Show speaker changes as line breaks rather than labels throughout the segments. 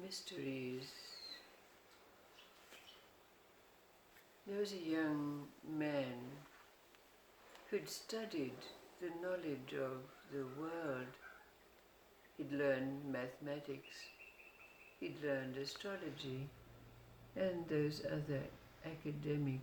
mysteries. There was a young man who'd studied the knowledge of the world. He'd learned mathematics, he'd learned astrology, and those other academic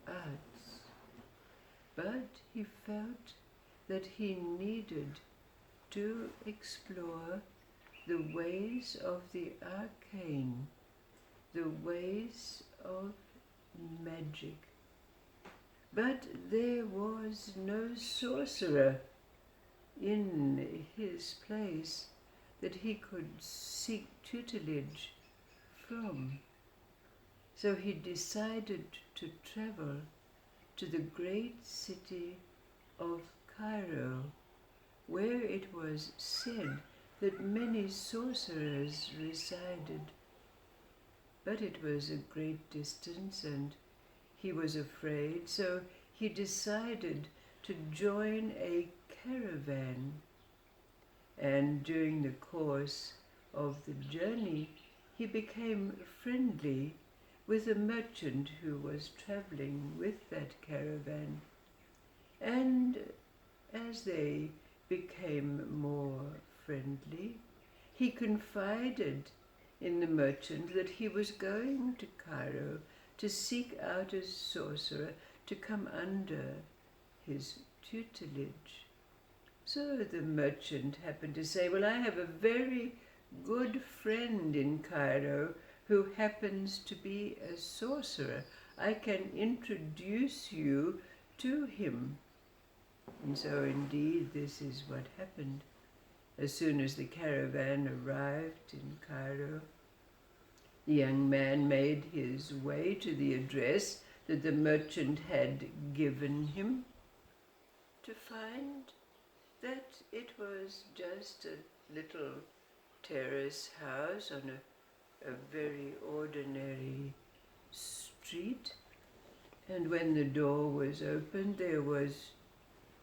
arts. But he felt that he needed to explore the ways of the arcane, the ways of magic. But there was no sorcerer in his place that he could seek tutelage from. So he decided to travel to the great city of Cairo, where it was said that many sorcerers resided. But it was a great distance and he was afraid, so he decided to join a caravan. And during the course of the journey, he became friendly with a merchant who was traveling with that caravan. And as they became more friendly, he confided in the merchant that he was going to Cairo to seek out a sorcerer to come under his tutelage. So the merchant happened to say, "Well, I have a very good friend in Cairo who happens to be a sorcerer. I can introduce you to him." And so indeed this is what happened. As soon as the caravan arrived in Cairo, the young man made his way to the address that the merchant had given him, to find that it was just a little terrace house on a very ordinary street. And when the door was opened, there was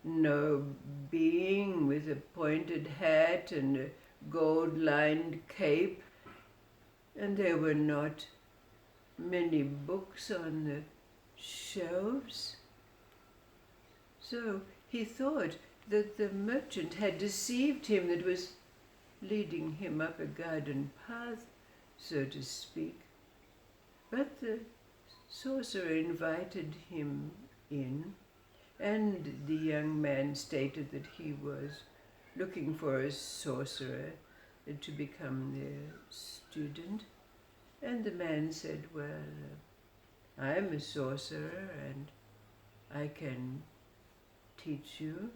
no being with a pointed hat and a gold-lined cape, and there were not many books on the shelves. So he thought that the merchant had deceived him, that was leading him up a garden path, so to speak. But the sorcerer invited him in, and the young man stated that he was looking for a sorcerer to become their student. And the man said, "Well, I'm a sorcerer and I can teach you."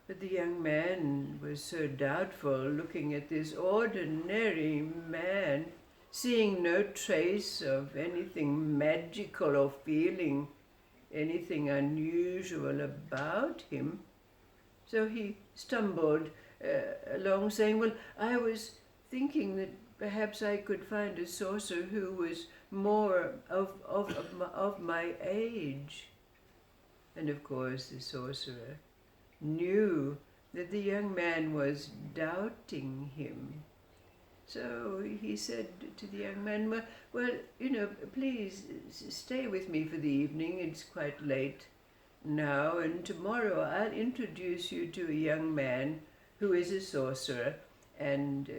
But the young man was so doubtful, looking at this ordinary man, seeing no trace of anything magical or feeling anything unusual about him. So he stumbled along, saying, "Well, I was thinking that perhaps I could find a sorcerer who was more of my age." And of course the sorcerer knew that the young man was doubting him. So he said to the young man, well, please stay with me for the evening. It's quite late now, and tomorrow I'll introduce you to a young man who is a sorcerer and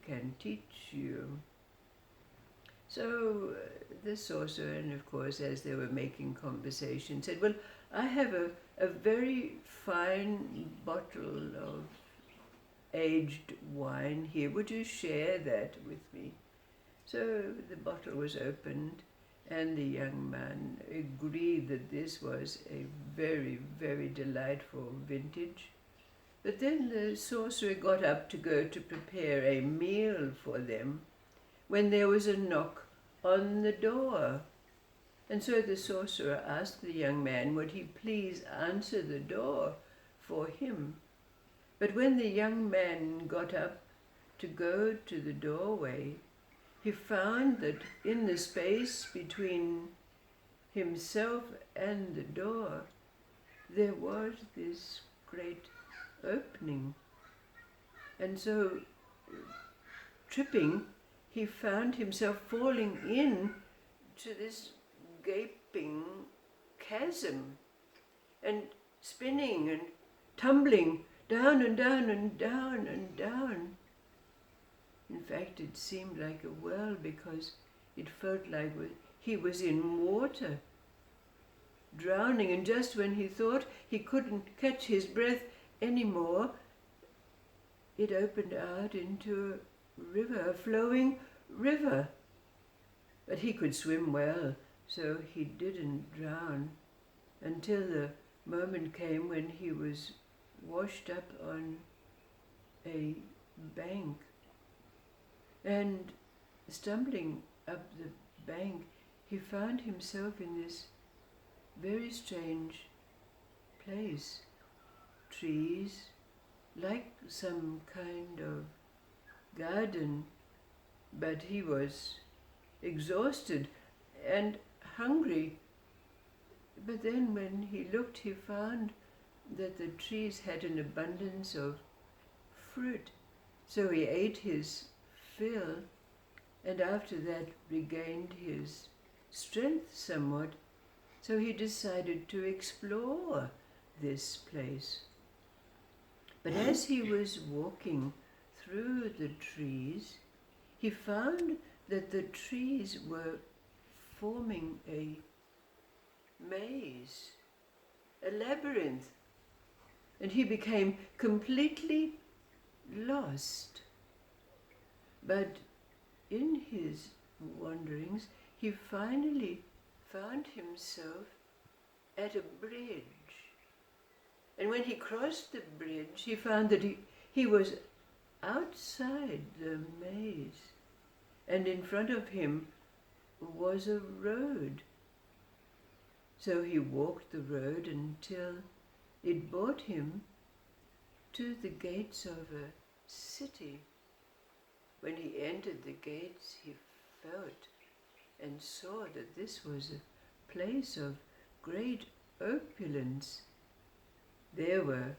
can teach you." So the sorcerer, and of course as they were making conversation, said, "Well, I have a very fine bottle of aged wine here. Would you share that with me?" So the bottle was opened, and the young man agreed that this was a very, very delightful vintage. But then the sorcerer got up to go to prepare a meal for them, when there was a knock on the door. And so the sorcerer asked the young man would he please answer the door for him. But when the young man got up to go to the doorway, he found that in the space between himself and the door, there was this great opening. And so, tripping, he found himself falling in to this gaping chasm and spinning and tumbling down and down and down and down. In fact, it seemed like a whirl because it felt like he was in water, drowning, and just when he thought he couldn't catch his breath anymore, it opened out into a river, a flowing river. But he could swim well, so he didn't drown until the moment came when he was washed up on a bank. And stumbling up the bank, he found himself in this very strange place. Trees, like some kind of garden, but he was exhausted and hungry. But then when he looked, he found that the trees had an abundance of fruit. So he ate his fill, and after that regained his strength somewhat. So he decided to explore this place. But as he was walking through the trees, he found that the trees were forming a maze, a labyrinth, and he became completely lost. But in his wanderings, he finally found himself at a bridge. And when he crossed the bridge, he found that he was outside the maze, and in front of him was a road. So he walked the road until it brought him to the gates of a city. When he entered the gates, he felt and saw that this was a place of great opulence. There were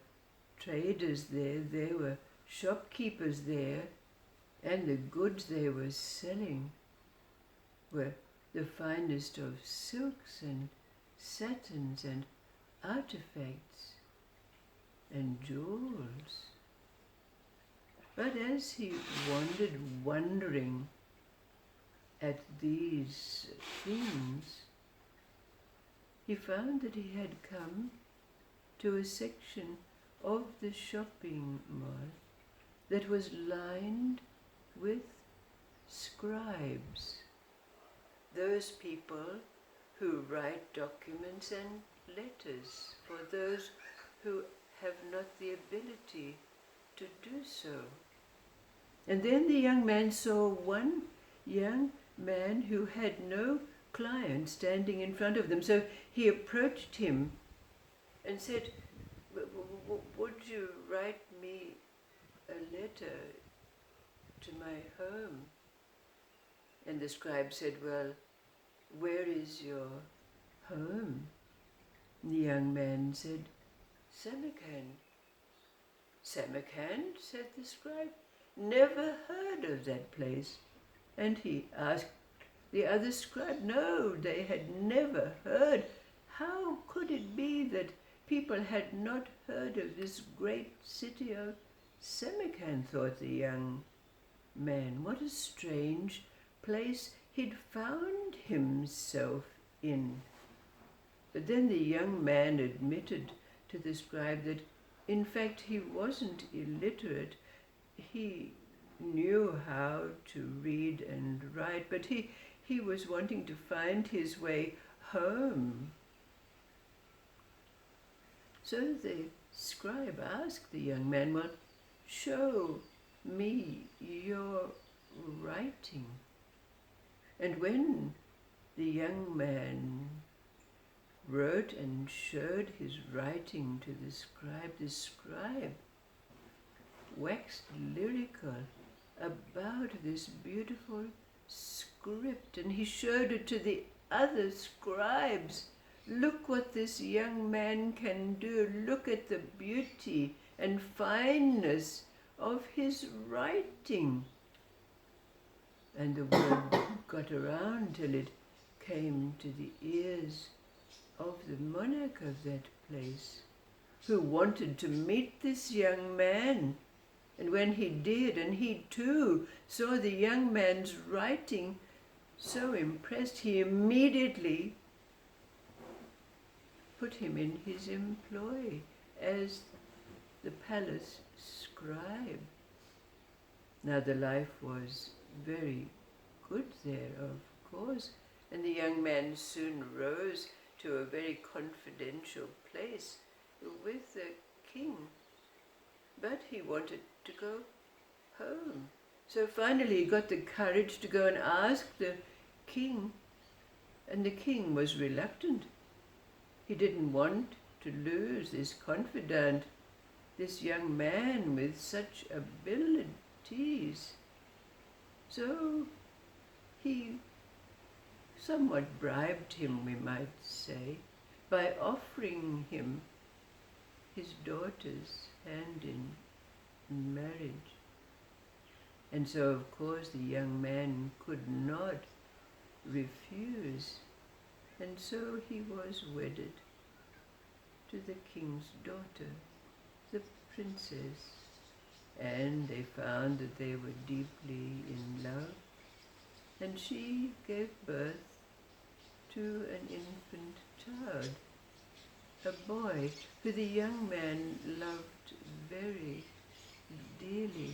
traders there were shopkeepers there, and the goods they were selling were the finest of silks and satins and artifacts and jewels. But as he wandered, wondering at these things, he found that he had come to a section of the shopping mall that was lined with scribes, those people who write documents and letters for those who have not the ability to do so. And then the young man saw one young man who had no client standing in front of them. So he approached him and said, "Would you write me a letter to my home?" And the scribe said, "Well, where is your home?" And the young man said, "Samarkand." "Samarkand?" said the scribe. "Never heard of that place." And he asked the other scribe. No, they had never heard. How could it be that people had not heard of this great city of Samarkand, thought the young man. What a strange place he'd found himself in. But then the young man admitted to the scribe that in fact he wasn't illiterate. He knew how to read and write, but he was wanting to find his way home. So the scribe asked the young man, "Well, show me your writing." And when the young man wrote and showed his writing to the scribe waxed lyrical about this beautiful script, and he showed it to the other scribes. "Look what this young man can do. Look at the beauty and fineness of his writing." And the word got around till it came to the ears of the monarch of that place, who wanted to meet this young man. And when he did, and he too saw the young man's writing, so impressed, he immediately put him in his employ as the palace scribe. Now the life was very good there, of course, and the young man soon rose to a very confidential place with the king. But he wanted to go home. So finally he got the courage to go and ask the king, and the king was reluctant. He didn't want to lose this confidant, this young man with such abilities. So he somewhat bribed him, we might say, by offering him his daughter's hand in marriage. And so, of course, the young man could not refuse, and so he was wedded to the king's daughter, the princess, and they found that they were deeply in love, and she gave birth to an infant child, a boy who the young man loved very dearly.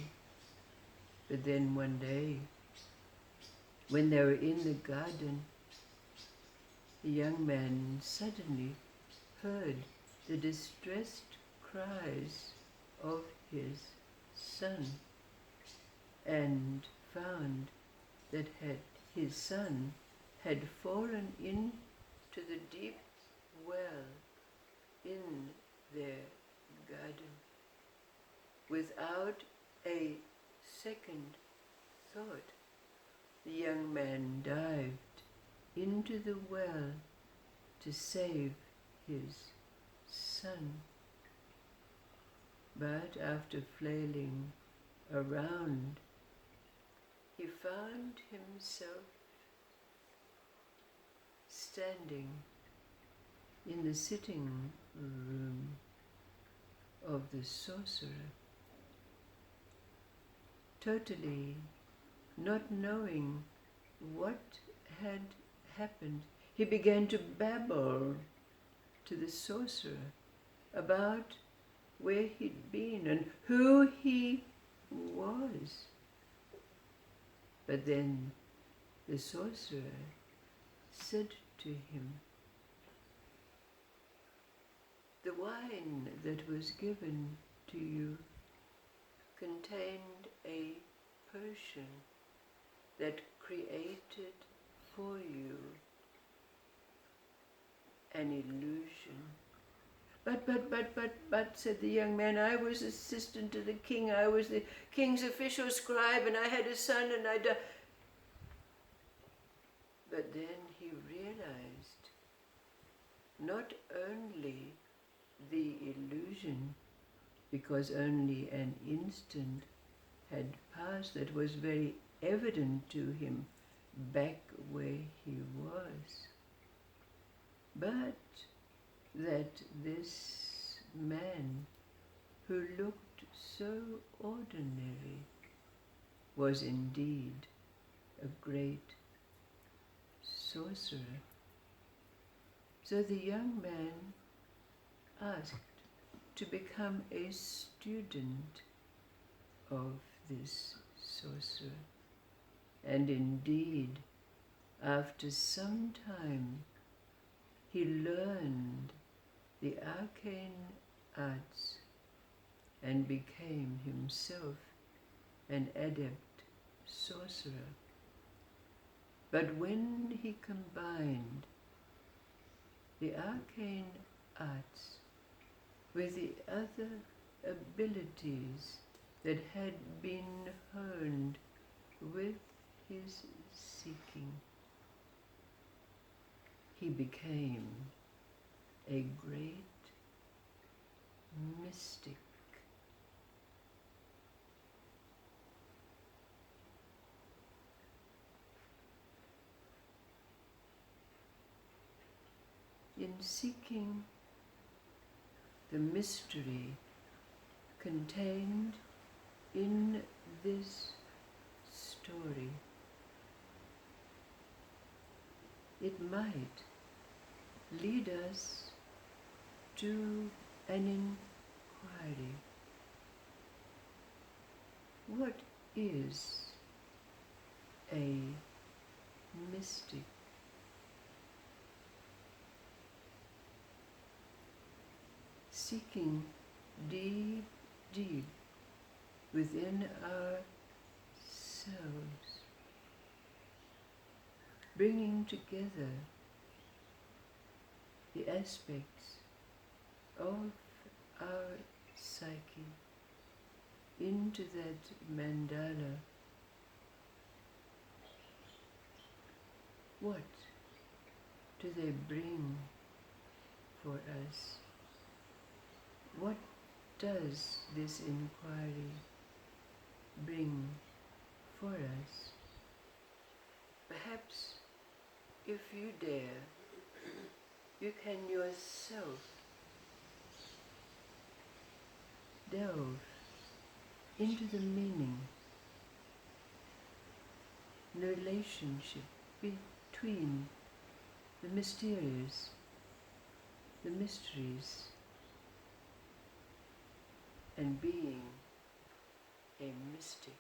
But then one day, when they were in the garden, the young man suddenly heard the distressed cries of his son, and found that his son had fallen into the deep well in their garden without a second thought. The young man dived into the well to save his son. But after flailing around, he found himself standing in the sitting room of the sorcerer, totally not knowing what had happened. He began to babble to the sorcerer about where he'd been and who he was. But then the sorcerer said to him, "The wine that was given to you contained a potion that created for you an illusion." But, said the young man, "I was assistant to the king. I was the king's official scribe, and I had a son, and I died." But then he realized not only the illusion, because only an instant had passed that was very evident to him back where he was, but that this man who looked so ordinary was indeed a great sorcerer. So the young man asked to become a student of this sorcerer. And indeed, after some time, he learned the arcane arts and became himself an adept sorcerer. But when he combined the arcane arts with the other abilities that had been honed with his seeking, he became a great mystic. in seeking the mystery contained in this story, it might lead us to an inquiry. What is a mystic? Seeking deep, deep within ourselves, bringing together the aspects of our psyche into that mandala. What do they bring for us? What does this inquiry bring for us? Perhaps, if you dare, you can yourself delve into the meaning, the relationship between the mysterious, the mysteries, and being a mystic.